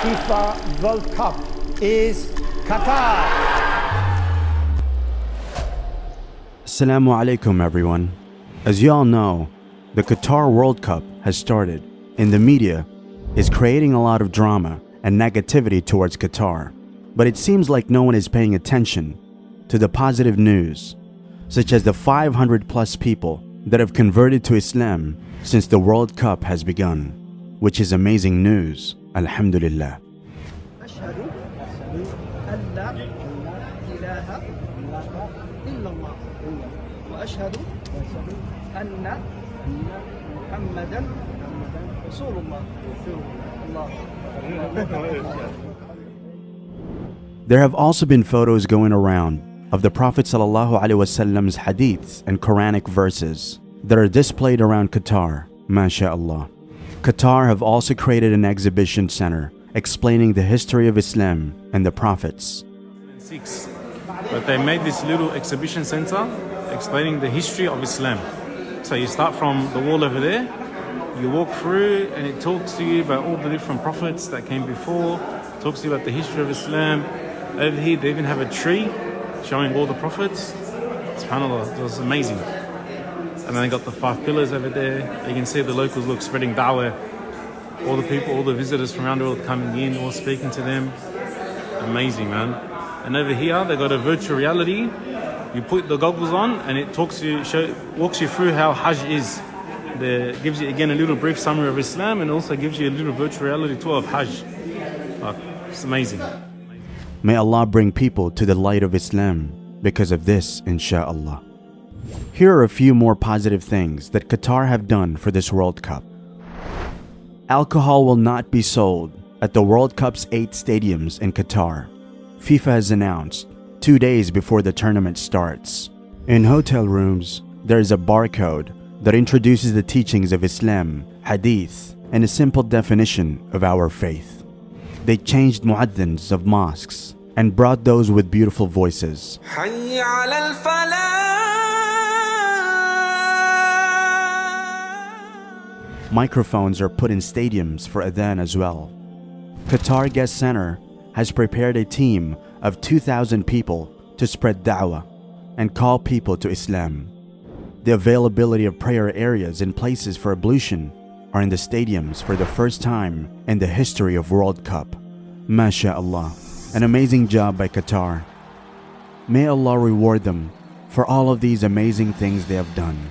FIFA World Cup is Qatar. Assalamu alaikum everyone. As you all know, the Qatar World Cup has started, and the media is creating a lot of drama and negativity towards Qatar. But it seems like no one is paying attention to the positive news, such as the 500 plus people that have converted to Islam since the World Cup has begun, which is amazing news, alhamdulillah. There have also been photos going around of the Prophet ﷺ's hadiths and Quranic verses that are displayed around Qatar, mashallah. Qatar have also created an exhibition center explaining the history of Islam and the prophets. But they made this little exhibition center explaining the history of Islam. So you start from the wall over there, you walk through and it talks to you about all the different prophets that came before, talks to you about the history of Islam. Over here they even have a tree showing all the prophets. SubhanAllah, it was amazing. And then they got the 5 pillars over there. You can see the locals look spreading da'wah. All the people, all the visitors from around the world coming in, all speaking to them. Amazing, man. And over here they got a virtual reality. You put the goggles on and it walks you through how Hajj is. It gives you again a little brief summary of Islam and also gives you a little virtual reality tour of Hajj. It's amazing. May Allah bring people to the light of Islam because of this, insha'Allah. Here are a few more positive things that Qatar have done for this World Cup. Alcohol will not be sold at the World Cup's 8 stadiums in Qatar. FIFA has announced 2 days before the tournament starts. In hotel rooms, there is a barcode that introduces the teachings of Islam, hadith, and a simple definition of our faith. They changed muaddins of mosques and brought those with beautiful voices. Microphones are put in stadiums for adhan as well. Qatar Guest Center has prepared a team of 2,000 people to spread da'wah and call people to Islam. The availability of prayer areas and places for ablution are in the stadiums for the first time in the history of World Cup. MashaAllah, an amazing job by Qatar. May Allah reward them for all of these amazing things they have done.